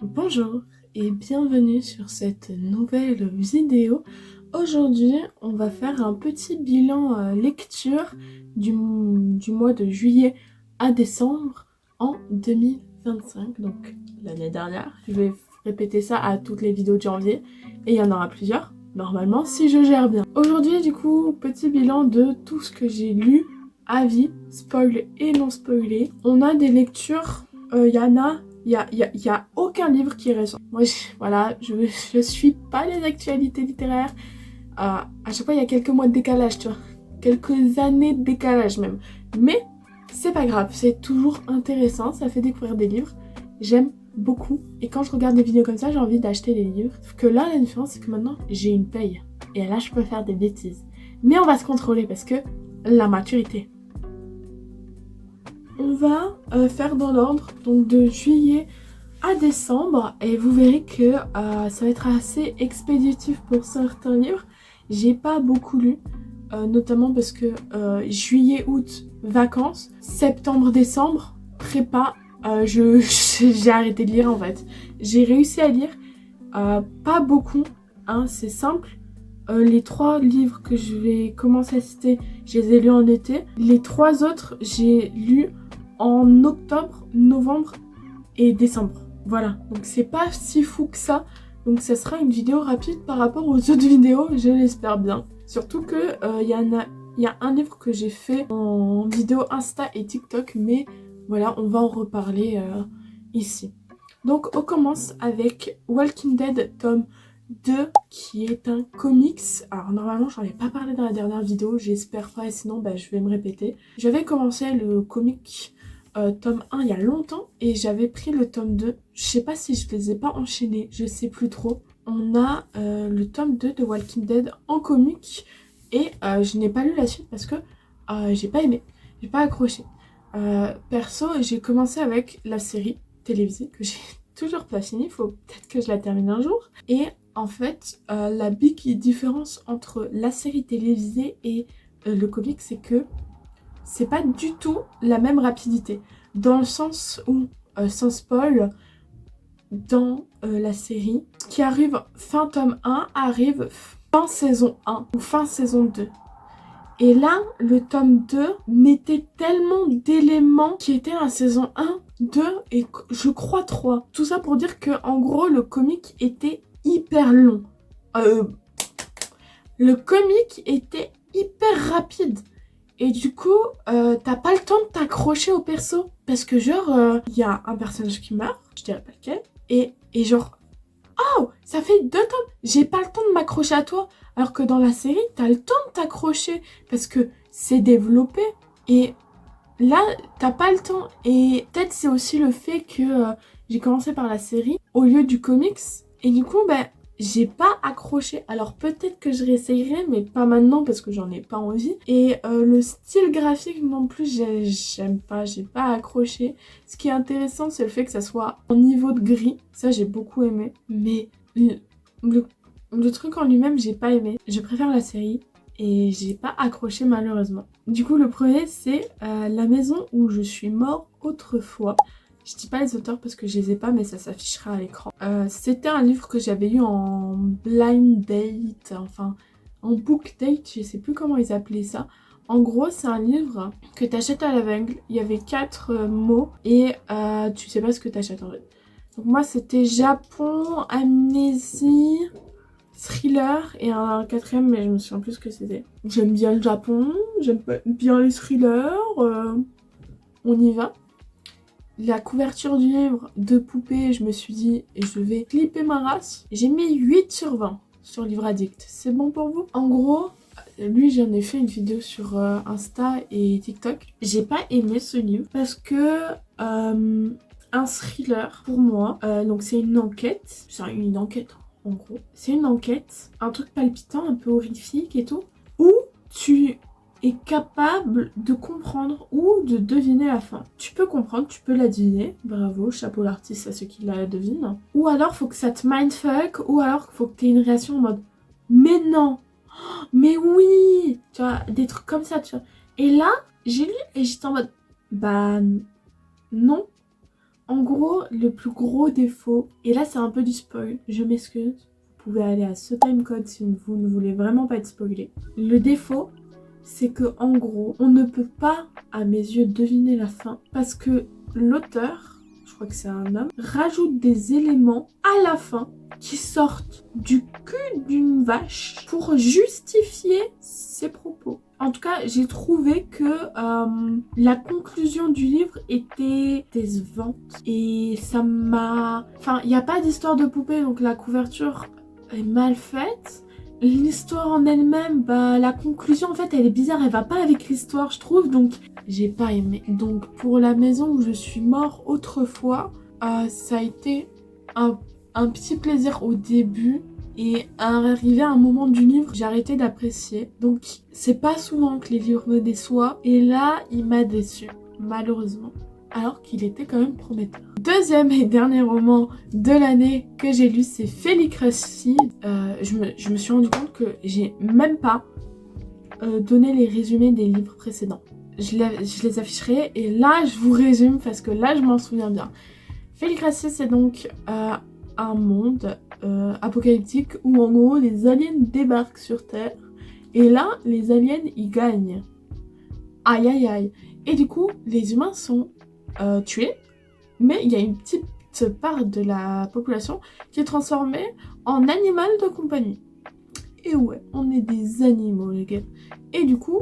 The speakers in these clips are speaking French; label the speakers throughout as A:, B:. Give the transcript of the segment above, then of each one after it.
A: Bonjour et bienvenue sur cette nouvelle vidéo. Aujourd'hui, on va faire un petit bilan lecture du mois de juillet à décembre en 2025, donc l'année dernière. Je vais répéter ça à toutes les vidéos de janvier et il y en aura plusieurs, normalement, si je gère bien. Aujourd'hui, du coup, petit bilan de tout ce que j'ai lu, avis, spoil et non spoilé. On a des lectures, il y en a... Il y a aucun livre qui est récent. Moi, je suis pas les actualités littéraires. À chaque fois, il y a quelques mois de décalage, tu vois. Quelques années de décalage même. Mais c'est pas grave, c'est toujours intéressant. Ça fait découvrir des livres. J'aime beaucoup. Et quand je regarde des vidéos comme ça, j'ai envie d'acheter des livres. Sauf que là, la différence, c'est que maintenant, j'ai une paye. Et là, je peux faire des bêtises. Mais on va se contrôler parce que la maturité. On va faire dans l'ordre, donc de juillet à décembre, et vous verrez que ça va être assez expéditif pour certains livres. J'ai pas beaucoup lu, notamment parce que juillet, août, vacances, septembre, décembre, prépa, j'ai arrêté de lire en fait. J'ai réussi à lire, pas beaucoup, hein, c'est simple. Les 3 livres que je vais commencer à citer, je les ai lus en été. Les 3 autres, j'ai lu en octobre, novembre et décembre. Voilà, donc c'est pas si fou que ça. Donc ça sera une vidéo rapide par rapport aux autres vidéos, je l'espère bien. Surtout que il y a un livre que j'ai fait en vidéo Insta et TikTok, mais voilà, on va en reparler ici. Donc on commence avec Walking Dead tome 2, qui est un comics. Alors normalement j'en ai pas parlé dans la dernière vidéo, j'espère pas, et sinon je vais me répéter. J'avais commencé le comic tome 1 il y a longtemps et j'avais pris le tome 2. Je sais pas si je les ai pas enchaînés, je sais plus trop. On a le tome 2 de Walking Dead en comic et je n'ai pas lu la suite parce que j'ai pas aimé, j'ai pas accroché. Perso, j'ai commencé avec la série télévisée que j'ai toujours pas finie, faut peut-être que je la termine un jour. Et en fait, la big différence entre la série télévisée et le comic, c'est que c'est pas du tout la même rapidité. Dans le sens où, sans spoil, dans la série, ce qui arrive fin tome 1 arrive fin saison 1 ou fin saison 2. Et là, le tome 2 mettait tellement d'éléments qui étaient à la saison 1, 2 et je crois 3. Tout ça pour dire que en gros, le comic était hyper long. Le comic était hyper rapide. Et du coup, t'as pas le temps de t'accrocher au perso. Parce que genre, y a un personnage qui meurt, je dirais pas lequel, et genre, oh, ça fait 2 tomes, j'ai pas le temps de m'accrocher à toi. Alors que dans la série, t'as le temps de t'accrocher, parce que c'est développé. Et là, t'as pas le temps. Et peut-être c'est aussi le fait que j'ai commencé par la série, au lieu du comics. Et du coup, j'ai pas accroché. Alors peut-être que je réessayerai, mais pas maintenant parce que j'en ai pas envie. Et le style graphique non plus, j'aime pas, j'ai pas accroché. Ce qui est intéressant, c'est le fait que ça soit en niveau de gris. Ça, j'ai beaucoup aimé. Mais le, le truc en lui-même, j'ai pas aimé. Je préfère la série. Et j'ai pas accroché malheureusement. Du coup, le premier, c'est La maison où je suis mort autrefois. Je dis pas les auteurs parce que je les ai pas, mais ça s'affichera à l'écran. C'était un livre que j'avais eu en blind date, enfin en book date, je sais plus comment ils appelaient ça. En gros, c'est un livre que t'achètes à l'aveugle. Il y avait 4 mots et tu sais pas ce que t'achètes en fait. Donc moi, c'était Japon, amnésie, thriller et un 4e, mais je me souviens plus ce que c'était. J'aime bien le Japon, j'aime bien les thrillers, on y va. La couverture du livre de poupée, je me suis dit, je vais clipper ma race. J'ai mis 8 sur 20 sur Livre Addict. C'est bon pour vous? En gros, lui, j'en ai fait une vidéo sur Insta et TikTok. J'ai pas aimé ce livre parce que un thriller pour moi, donc c'est une enquête. C'est une enquête en gros. C'est une enquête, un truc palpitant, un peu horrifique et tout, où tu est capable de comprendre ou de deviner la fin. Tu peux comprendre, tu peux la deviner, bravo, chapeau l'artiste à ceux qui la devinent. Ou alors faut que ça te mindfuck, ou alors faut que tu aies une réaction en mode mais non, mais oui, tu vois, des trucs comme ça, tu vois. Et là, j'ai lu et j'étais en mode bah non, En gros, le plus gros défaut, et là c'est un peu du spoil, je m'excuse, vous pouvez aller à ce timecode si vous ne voulez vraiment pas être spoilé. Le défaut, c'est que en gros, on ne peut pas, à mes yeux, deviner la fin parce que l'auteur, je crois que c'est un homme, rajoute des éléments à la fin qui sortent du cul d'une vache pour justifier ses propos. En tout cas, j'ai trouvé que la conclusion du livre était décevante et ça m'a... Enfin, il n'y a pas d'histoire de poupée, donc la couverture est mal faite. L'histoire en elle-même, bah la conclusion en fait elle est bizarre, elle va pas avec l'histoire je trouve, donc j'ai pas aimé. Donc pour la maison où je suis mort autrefois, ça a été un petit plaisir au début et arrivé à un moment du livre j'ai arrêté d'apprécier. Donc c'est pas souvent que les livres me déçoivent et là il m'a déçu malheureusement. Alors qu'il était quand même prometteur. Deuxième et dernier roman de l'année que j'ai lu, c'est Félicratie. Je me suis rendu compte que j'ai même pas donné les résumés des livres précédents. Je les afficherai et là je vous résume parce que là je m'en souviens bien. Félicratie, c'est donc un monde apocalyptique où en gros les aliens débarquent sur Terre et là les aliens ils gagnent. Aïe aïe aïe. Et du coup les humains sont tués, mais il y a une petite part de la population qui est transformée en animal de compagnie. Et ouais, on est des animaux les gars. Et du coup,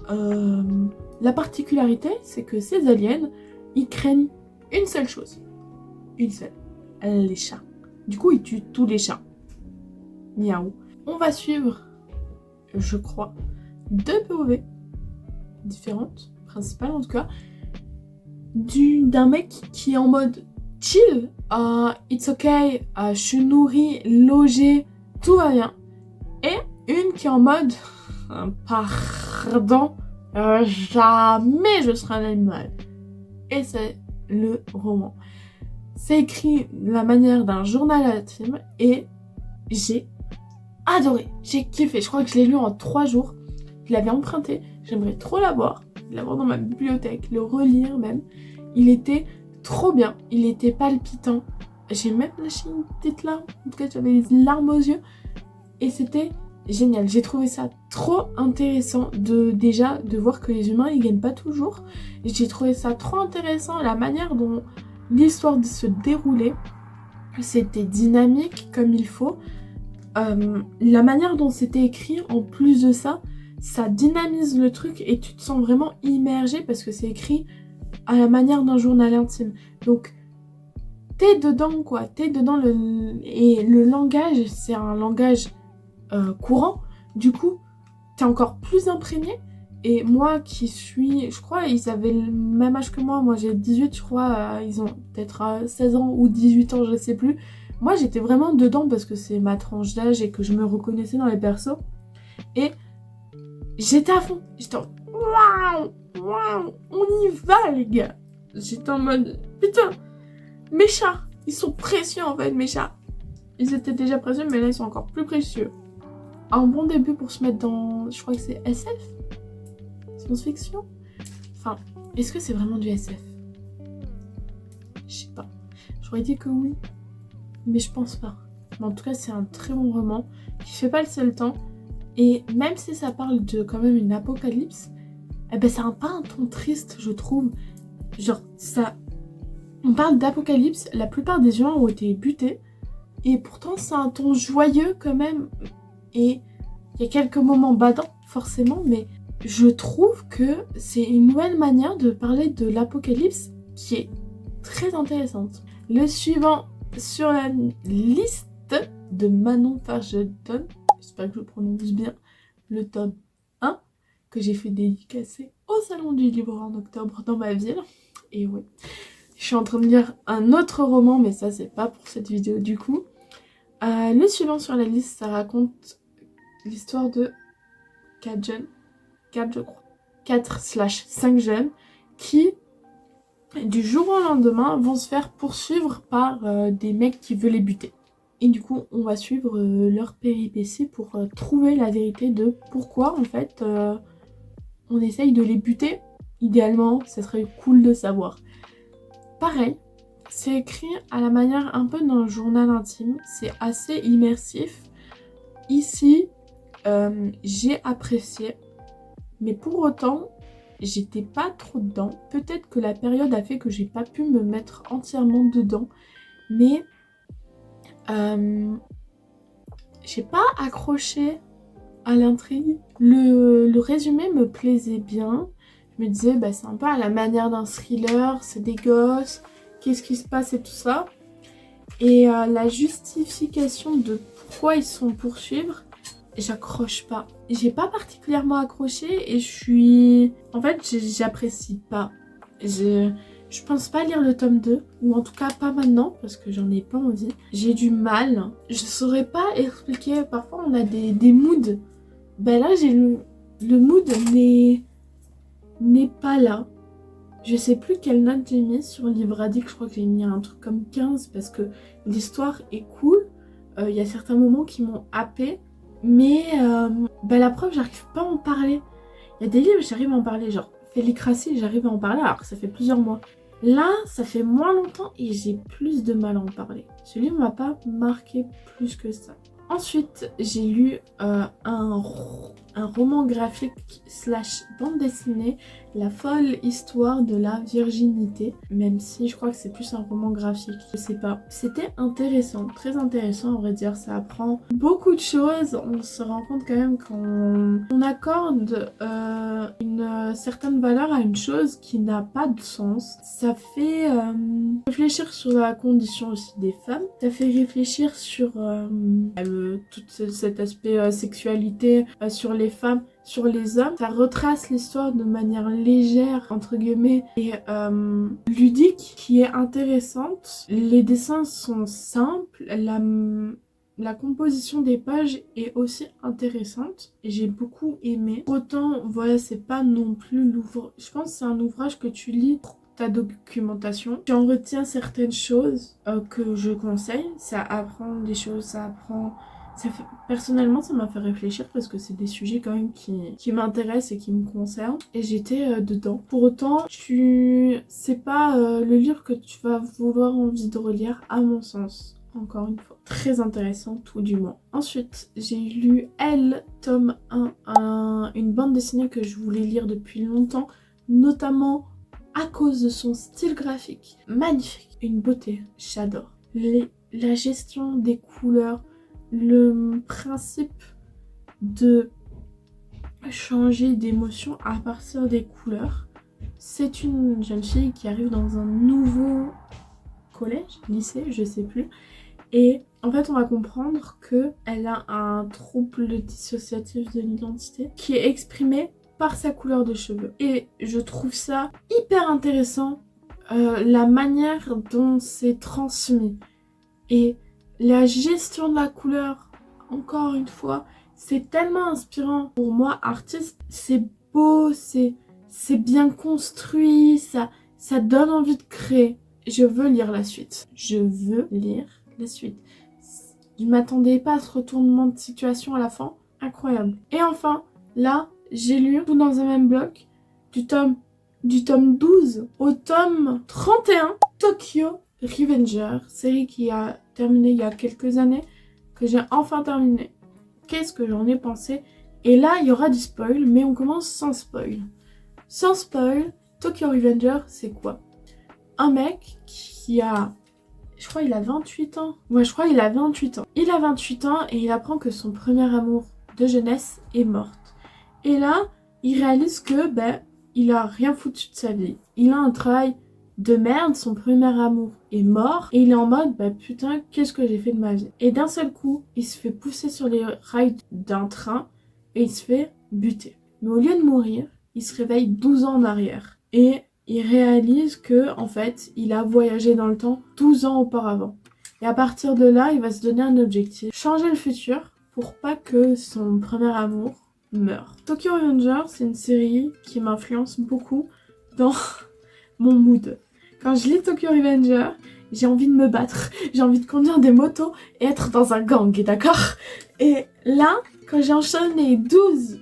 A: la particularité, c'est que ces aliens, ils craignent une seule chose. Une seule. Les chats. Du coup, ils tuent tous les chats. Miaou. On va suivre, je crois, 2 POV différentes, principales en tout cas, d'un mec qui est en mode chill, it's okay, je suis nourrie, logée, tout va bien. Et une qui est en mode, pardon, jamais je serai un animal. Et c'est le roman. C'est écrit de la manière d'un journal intime et j'ai adoré, j'ai kiffé. Je crois que je l'ai lu en 3 jours, je l'avais emprunté, j'aimerais trop l'avoir dans ma bibliothèque, le relire même. Il était trop bien, il était palpitant. J'ai même lâché une petite larme, en tout cas j'avais les larmes aux yeux. Et c'était génial, j'ai trouvé ça trop intéressant déjà de voir que les humains ils gagnent pas toujours. J'ai trouvé ça trop intéressant, la manière dont l'histoire se déroulait. C'était dynamique comme il faut. La manière dont c'était écrit, en plus de ça, ça dynamise le truc et tu te sens vraiment immergé parce que c'est écrit à la manière d'un journal intime. Donc t'es dedans quoi, t'es dedans et le langage c'est un langage courant, du coup t'es encore plus imprégné. Et moi qui suis, je crois ils avaient le même âge que moi j'ai 18 je crois, ils ont peut-être 16 ans ou 18 ans je sais plus. Moi j'étais vraiment dedans parce que c'est ma tranche d'âge et que je me reconnaissais dans les persos. Et j'étais à fond, j'étais en waouh, on y va les gars. J'étais en mode, putain, mes chats, ils sont précieux en fait mes chats. Ils étaient déjà précieux mais là ils sont encore plus précieux. Un bon début pour se mettre dans, je crois que c'est SF, science-fiction. Enfin, est-ce que c'est vraiment du SF? Je sais pas, j'aurais dit que oui, mais je pense pas. Mais en tout cas c'est un très bon roman qui fait pas le seul temps. Et même si ça parle de quand même une apocalypse, eh ben ça n'a pas un ton triste je trouve. Genre ça, on parle d'apocalypse, la plupart des humains ont été butés et pourtant c'est un ton joyeux quand même. Et il y a quelques moments badants forcément, mais je trouve que c'est une nouvelle manière de parler de l'apocalypse qui est très intéressante. Le suivant sur la liste de Manon Fargeton, j'espère que je prononce bien, le tome 1 que j'ai fait dédicacer au salon du livre en octobre dans ma ville. Et oui, je suis en train de lire un autre roman, mais ça c'est pas pour cette vidéo du coup. Le suivant sur la liste, ça raconte l'histoire de 4 jeunes, 4 je crois, 4/5 jeunes qui du jour au lendemain vont se faire poursuivre par des mecs qui veulent les buter. Et du coup on va suivre leur péripéties pour trouver la vérité de pourquoi en fait on essaye de les buter. Idéalement ça serait cool de savoir. Pareil, C'est écrit à la manière un peu d'un journal intime. C'est assez immersif. Ici, j'ai apprécié. Mais pour autant, j'étais pas trop dedans. Peut-être que la période a fait que j'ai pas pu me mettre entièrement dedans. Mais j'ai pas accroché à l'intrigue. Le résumé me plaisait bien. Je me disais, bah, c'est un peu à la manière d'un thriller, c'est des gosses, qu'est-ce qui se passe et tout ça. Et la justification de pourquoi ils se font poursuivre, j'accroche pas. J'ai pas particulièrement accroché et je suis... En fait, j'apprécie pas. Je pense pas lire le tome 2, ou en tout cas pas maintenant, parce que j'en ai pas envie. J'ai du mal. Je saurais pas expliquer. Parfois, on a des moods. Ben là, j'ai le mood n'est pas là. Je sais plus quelle note j'ai mis sur Livradique. Je crois que j'ai mis un truc comme 15 parce que l'histoire est cool. Il y a certains moments qui m'ont happé. Mais la preuve, j'arrive pas à en parler. Il y a des livres, j'arrive à en parler. Genre Félicratie, j'arrive à en parler alors que ça fait plusieurs mois. Là, ça fait moins longtemps et j'ai plus de mal à en parler. Ce livre m'a pas marqué plus que ça. Ensuite, j'ai lu un roman graphique / bande dessinée, La folle histoire de la virginité. Même si je crois que c'est plus un roman graphique, je sais pas. C'était intéressant, très intéressant, on va dire. Ça apprend beaucoup de choses. On se rend compte quand même qu'on accorde une certaine valeur à une chose qui n'a pas de sens. Ça fait réfléchir sur la condition aussi des femmes. Ça fait réfléchir sur tout cet aspect sexualité sur les femmes, sur les hommes. Ça retrace l'histoire de manière légère, entre guillemets, et ludique, qui est intéressante. Les dessins sont simples, la composition des pages est aussi intéressante et j'ai beaucoup aimé. Autant, voilà, c'est pas non plus l'ouvrage. Je pense que c'est un ouvrage que tu lis pour ta documentation. Tu en retiens certaines choses que je conseille. Ça apprend des choses, ça apprend... Personnellement, ça m'a fait réfléchir parce que c'est des sujets quand même qui m'intéressent et qui me concernent. Et j'étais dedans. Pour autant, c'est pas le livre que tu vas vouloir envie de relire, à mon sens. Encore une fois. Très intéressant, tout du moins. Ensuite, j'ai lu Elle, tome 1, une bande dessinée que je voulais lire depuis longtemps, notamment à cause de son style graphique. Magnifique, une beauté, j'adore. La gestion des couleurs, le principe de changer d'émotion à partir des couleurs. C'est une jeune fille qui arrive dans un nouveau collège, lycée, je sais plus. Et en fait, on va comprendre qu'elle a un trouble dissociatif de l'identité qui est exprimé par sa couleur de cheveux. Et je trouve ça hyper intéressant, la manière dont c'est transmis. Et la gestion de la couleur, encore une fois, c'est tellement inspirant. Pour moi, artiste, c'est beau, c'est bien construit, ça donne envie de créer. Je veux lire la suite. Je veux lire la suite. Je m'attendais pas à ce retournement de situation à la fin. Incroyable. Et enfin, là, j'ai lu, tout dans un même bloc, du tome 12 au tome 31, Tokyo Revenger, série qui a terminé il y a quelques années, que j'ai enfin terminé. Qu'est-ce que j'en ai pensé? Et là, il y aura du spoil, mais on commence sans spoil. Sans spoil, Tokyo Revenger, c'est quoi? Un mec qui a... Je crois qu'il a 28 ans. Ouais, je crois qu'il a 28 ans. Il a 28 ans et il apprend que son premier amour de jeunesse est morte. Et là, il réalise que, il a rien foutu de sa vie. Il a un travail de merde, son premier amour est mort. Et il est en mode, putain, qu'est-ce que j'ai fait de ma vie? Et d'un seul coup, il se fait pousser sur les rails d'un train et il se fait buter. Mais au lieu de mourir, il se réveille 12 ans en arrière. Et il réalise que, en fait, il a voyagé dans le temps 12 ans auparavant. Et à partir de là, il va se donner un objectif. Changer le futur pour pas que son premier amour meure. Tokyo Revenger, c'est une série qui m'influence beaucoup dans mon mood. Quand je lis Tokyo Revenger, j'ai envie de me battre. J'ai envie de conduire des motos et être dans un gang, d'accord? Et là, quand j'ai enchaîné 12,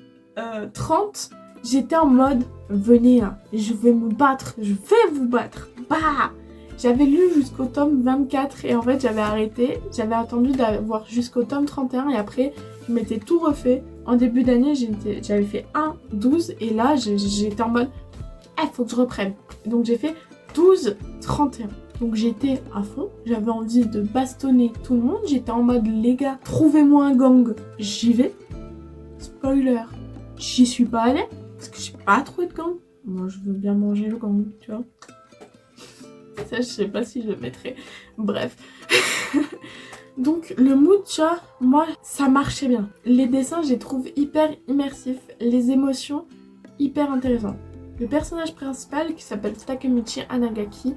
A: 30... j'étais en mode, venez là, je vais me battre, je vais vous battre, bah! J'avais lu jusqu'au tome 24 et en fait j'avais arrêté. J'avais attendu d'avoir jusqu'au tome 31 et après je m'étais tout refait. En début d'année j'avais fait 1, 12 et là j'étais en mode faut que je reprenne. Donc j'ai fait 12, 31. Donc j'étais à fond, j'avais envie de bastonner tout le monde. J'étais en mode les gars, trouvez-moi un gang, j'y vais. Spoiler, j'y suis pas allée parce que j'ai pas trouvé de gang. Moi je veux bien manger le gang, tu vois. Ça je sais pas si je le mettrai. Bref. Donc le mood, tu vois, moi ça marchait bien. Les dessins je les trouve hyper immersifs. Les émotions hyper intéressantes. Le personnage principal qui s'appelle Takemichi Anagaki,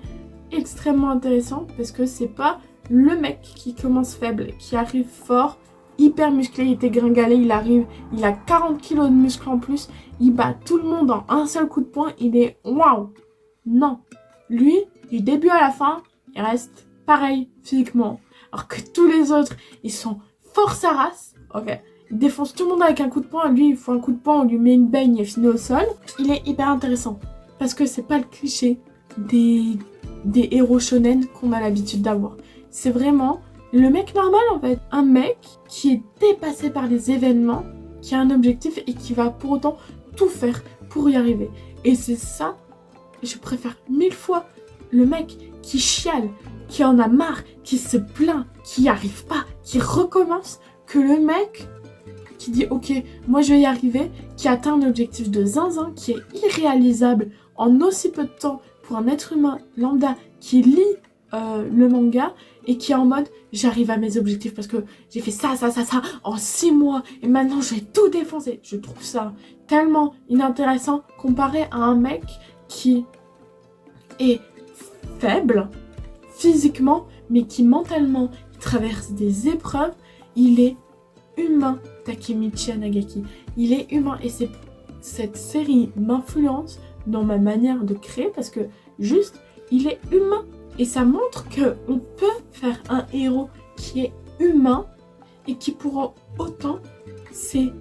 A: extrêmement intéressant parce que c'est pas le mec qui commence faible, qui arrive fort, hyper musclé, il était gringalé, il arrive, il a 40 kilos de muscles en plus, il bat tout le monde en un seul coup de poing, il est waouh. Non, lui, du début à la fin, il reste pareil physiquement, alors que tous les autres, ils sont forts sa race, ok. Il défonce tout le monde avec un coup de poing, lui il faut un coup de poing, on lui met une baigne et finit au sol. Il est hyper intéressant, parce que c'est pas le cliché des héros shonen qu'on a l'habitude d'avoir. C'est vraiment le mec normal en fait. Un mec qui est dépassé par les événements, qui a un objectif et qui va pour autant tout faire pour y arriver. Et c'est ça, je préfère 1000 fois le mec qui chiale, qui en a marre, qui se plaint, qui n'y arrive pas, qui recommence, que le mec qui dit ok, moi je vais y arriver, qui atteint un objectif de zinzin, qui est irréalisable en aussi peu de temps pour un être humain lambda qui lit le manga et qui est en mode j'arrive à mes objectifs parce que j'ai fait ça en 6 mois et maintenant je vais tout défoncer. Je trouve ça tellement inintéressant comparé à un mec qui est faible physiquement mais qui mentalement traverse des épreuves. Il est humain, Takemichi Anagaki. Il est humain et cette série m'influence dans ma manière de créer parce que juste, il est humain. Et ça montre qu'on peut faire un héros qui est humain et qui pour autant, c'est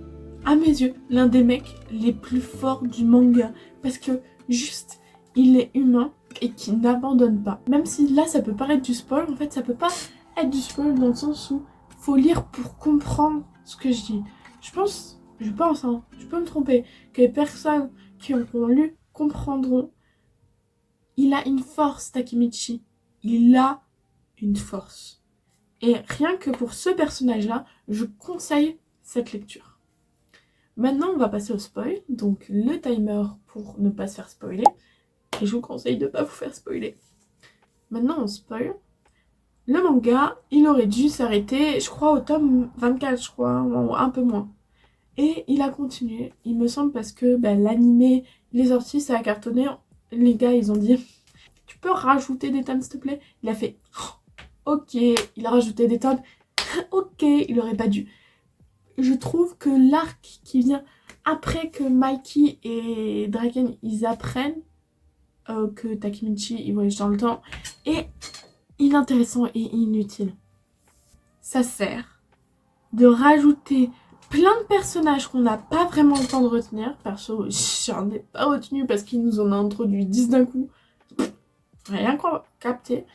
A: à mes yeux l'un des mecs les plus forts du manga. Parce que juste, il est humain et qui n'abandonne pas. Même si là, ça peut paraître du spoil, en fait, ça peut pas être du spoil dans le sens où faut lire pour comprendre ce que je dis. Je pense, je peux me tromper, que les personnes qui auront lu comprendront. Il a une force, Takemichi. Il a une force. Et rien que pour ce personnage-là, je conseille cette lecture. Maintenant, on va passer au spoil. Donc, le timer pour ne pas se faire spoiler. Et je vous conseille de ne pas vous faire spoiler. Maintenant, on spoil. Le manga, il aurait dû s'arrêter, je crois, au tome 24, je crois, ou un peu moins. Et il a continué, il me semble, parce que l'animé, il est sorti, ça a cartonné. Les gars, ils ont dit, tu peux rajouter des tomes, s'il te plaît? Il a fait, ok, il a rajouté des tomes, ok, il aurait pas dû. Je trouve que l'arc qui vient après que Mikey et Draken, ils apprennent que Takemichi, il voyage dans le temps, est inintéressant et inutile. Ça sert de rajouter plein de personnages qu'on n'a pas vraiment le temps de retenir. Perso, j'en ai pas retenu parce qu'ils nous en ont introduit 10 d'un coup. Rien qu'on capter.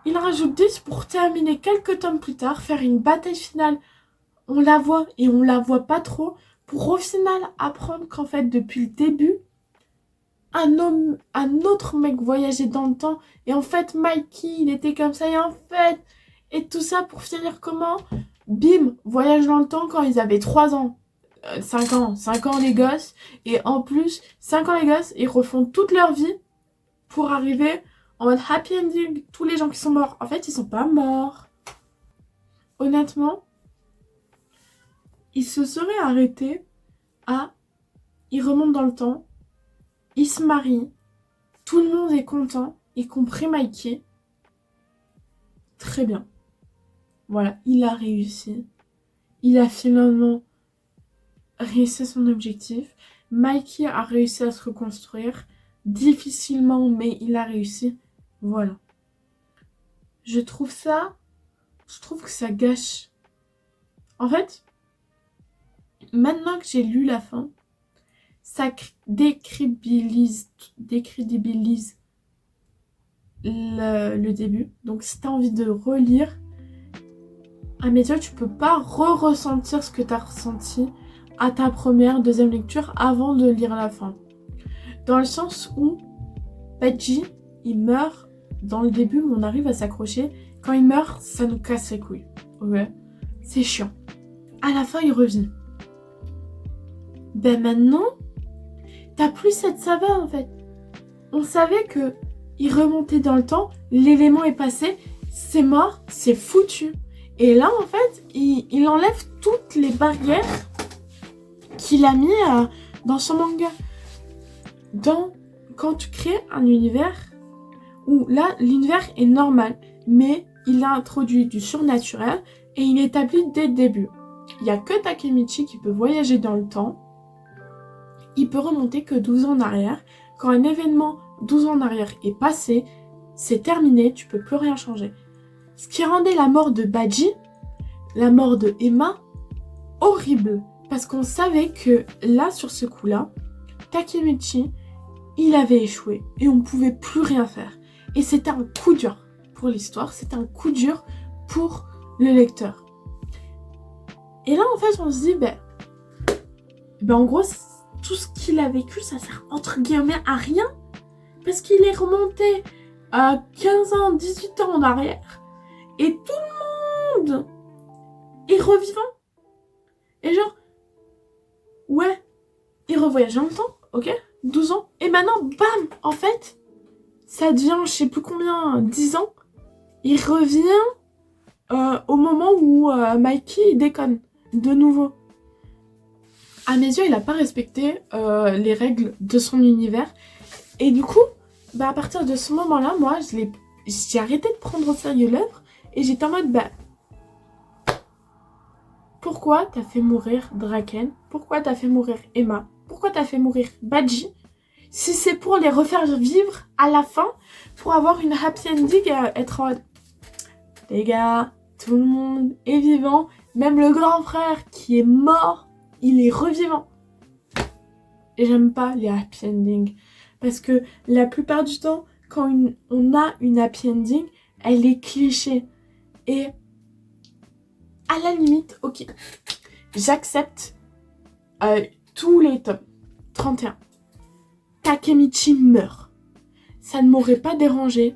A: Il rajoute 10 pour terminer quelques tomes plus tard, faire une bataille finale. On la voit et on la voit pas trop. Pour au final apprendre qu'en fait, depuis le début, un autre mec voyageait dans le temps. Et en fait, Mikey, il était comme ça. Et en fait, et tout ça pour finir comment? Bim, voyage dans le temps quand ils avaient 3 ans. 5 ans. 5 ans les gosses. Et en plus, 5 ans les gosses, ils refont toute leur vie pour arriver en mode happy ending. Tous les gens qui sont morts, en fait, ils sont pas morts. Honnêtement, ils se seraient arrêtés à... Ils remontent dans le temps. Ils se marient. Tout le monde est content, y compris Mikey. Très bien. Voilà, il a réussi. Il a finalement réussi son objectif. Mikey a réussi à se reconstruire. Difficilement, mais il a réussi. Voilà. Je trouve que ça gâche. En fait, maintenant que j'ai lu la fin, ça décrédibilise le début. Donc si t'as envie de relire, à mes yeux, tu peux pas ressentir ce que t'as ressenti à ta première, deuxième lecture avant de lire la fin. Dans le sens où Badji, il meurt dans le début, mais on arrive à s'accrocher. Quand il meurt, ça nous casse les couilles. Ouais, c'est chiant. À la fin, il revient. Ben maintenant, t'as plus cette saveur en fait. On savait que il remontait dans le temps, l'élément est passé, c'est mort, c'est foutu. Et là, en fait, il enlève toutes les barrières qu'il a mis dans son manga. Quand tu crées un univers où là, l'univers est normal, mais il a introduit du surnaturel et il établit dès le début. Il n'y a que Takemichi qui peut voyager dans le temps. Il peut remonter que 12 ans en arrière. Quand un événement 12 ans en arrière est passé, c'est terminé, tu peux plus rien changer. Ce qui rendait la mort de Badji, la mort de Emma, horrible. Parce qu'on savait que là, sur ce coup-là, Takemichi, il avait échoué et on ne pouvait plus rien faire. Et c'était un coup dur pour l'histoire, c'était un coup dur pour le lecteur. Et là, en fait, on se dit, en gros, tout ce qu'il a vécu, ça sert entre guillemets à rien. Parce qu'il est remonté à 15 ans, 18 ans en arrière. Et tout le monde est revivant. Et genre, ouais, il revoyage dans le temps, ok, 12 ans. Et maintenant, bam, en fait, ça devient, je sais plus combien, 10 ans. Il revient au moment où Mikey déconne, de nouveau. À mes yeux, il n'a pas respecté les règles de son univers. Et du coup, à partir de ce moment-là, moi, j'ai arrêté de prendre au sérieux l'œuvre. Et j'étais en mode, pourquoi t'as fait mourir Draken? Pourquoi t'as fait mourir Emma? Pourquoi t'as fait mourir Badji? Si c'est pour les refaire vivre à la fin, pour avoir une happy ending et être en mode, les gars, tout le monde est vivant. Même le grand frère qui est mort, il est revivant. Et j'aime pas les happy endings. Parce que la plupart du temps, quand on a une happy ending, elle est cliché. Et à la limite, ok, j'accepte tous les tomes. 31. Takemichi meurt. Ça ne m'aurait pas dérangé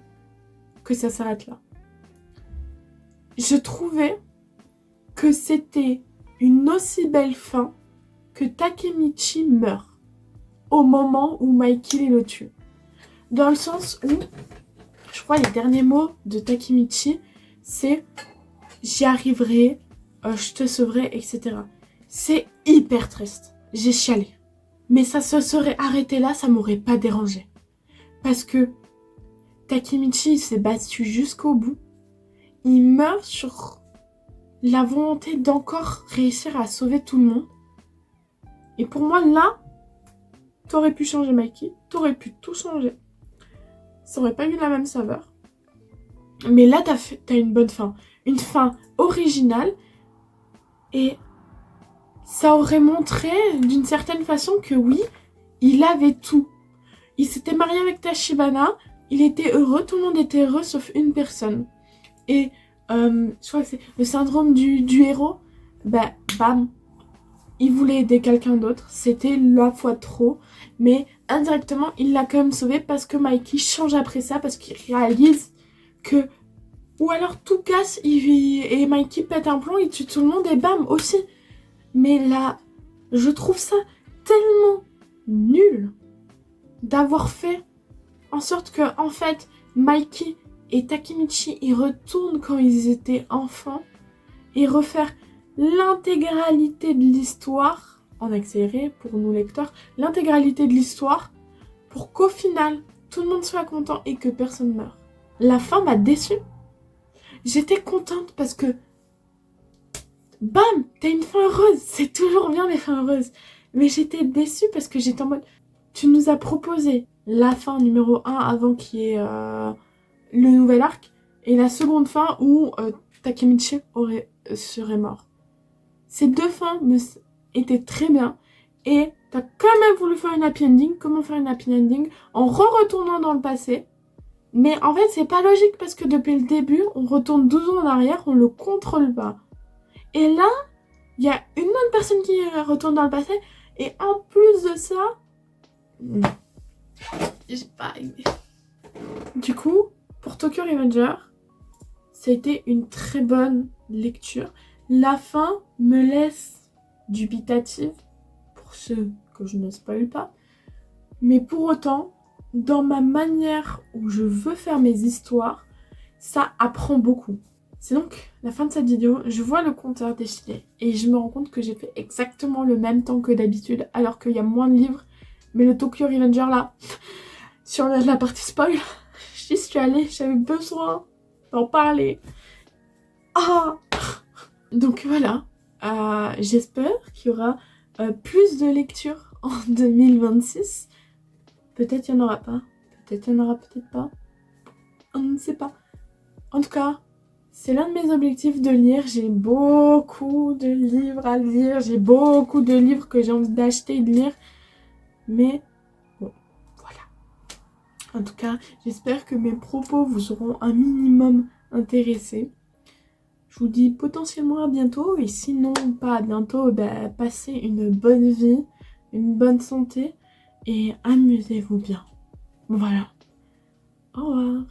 A: que ça s'arrête là. Je trouvais que c'était une aussi belle fin que Takemichi meurt au moment où Mikey le tue. Dans le sens où, je crois, les derniers mots de Takemichi, c'est « j'y arriverai, je te sauverai, etc. » C'est hyper triste. J'ai chialé. Mais ça se serait arrêté là, ça m'aurait pas dérangé. Parce que Takemichi s'est battu jusqu'au bout. Il meurt sur la volonté d'encore réussir à sauver tout le monde. Et pour moi, là, t'aurais pu changer Mikey, t'aurais pu tout changer. Ça aurait pas eu la même saveur. Mais là, t'as une bonne fin. Une fin originale. Et ça aurait montré d'une certaine façon que oui, il avait tout. Il s'était marié avec Tachibana, il était heureux, tout le monde était heureux sauf une personne. Et je crois que c'est le syndrome du héros. Bam, il voulait aider quelqu'un d'autre, c'était la fois trop, mais indirectement, il l'a quand même sauvé parce que Mikey change après ça, parce qu'il réalise que... Ou alors tout casse, et Mikey pète un plomb, il tue tout le monde, et bam, aussi. Mais là, je trouve ça tellement nul d'avoir fait en sorte que, en fait, Mikey et Takemichi, ils retournent quand ils étaient enfants, et refaire l'intégralité de l'histoire, en accéléré pour nous lecteurs, l'intégralité de l'histoire, pour qu'au final, tout le monde soit content et que personne meure. La fin m'a déçue. J'étais contente parce que, bam, t'as une fin heureuse. C'est toujours bien les fins heureuses. Mais j'étais déçue parce que j'étais en mode, tu nous as proposé la fin numéro 1 avant qu'il y ait le nouvel arc, et la seconde fin où Takemichi serait mort. Ces deux fins étaient très bien, et t'as quand même voulu faire une happy ending. Comment faire une happy ending? En retournant dans le passé, Mais en fait, c'est pas logique parce que depuis le début, on retourne 12 ans en arrière, on le contrôle pas. Et là, il y a une autre personne qui retourne dans le passé. Et en plus de ça... Non. J'ai pas aimé. Du coup, pour Tokyo Revenger, ça a été une très bonne lecture. La fin me laisse dubitative, pour ceux que je ne spoil pas. Mais pour autant, dans ma manière où je veux faire mes histoires, ça apprend beaucoup. C'est donc la fin de cette vidéo. Je vois le compteur défiler et je me rends compte que j'ai fait exactement le même temps que d'habitude, alors qu'il y a moins de livres. Mais le Tokyo Revenger là, sur la partie spoil, j'y suis allée, j'avais besoin d'en parler. Ah! Donc voilà, j'espère qu'il y aura plus de lectures en 2026. Peut-être il n'y en aura pas, peut-être il n'y en aura peut-être pas. On ne sait pas. En tout cas, c'est l'un de mes objectifs de lire. J'ai beaucoup de livres à lire, j'ai beaucoup de livres que j'ai envie d'acheter et de lire. Mais bon, voilà. En tout cas, j'espère que mes propos vous auront un minimum intéressé. Je vous dis potentiellement à bientôt, et sinon pas à bientôt, passez une bonne vie, une bonne santé, et amusez-vous bien. Voilà. Au revoir.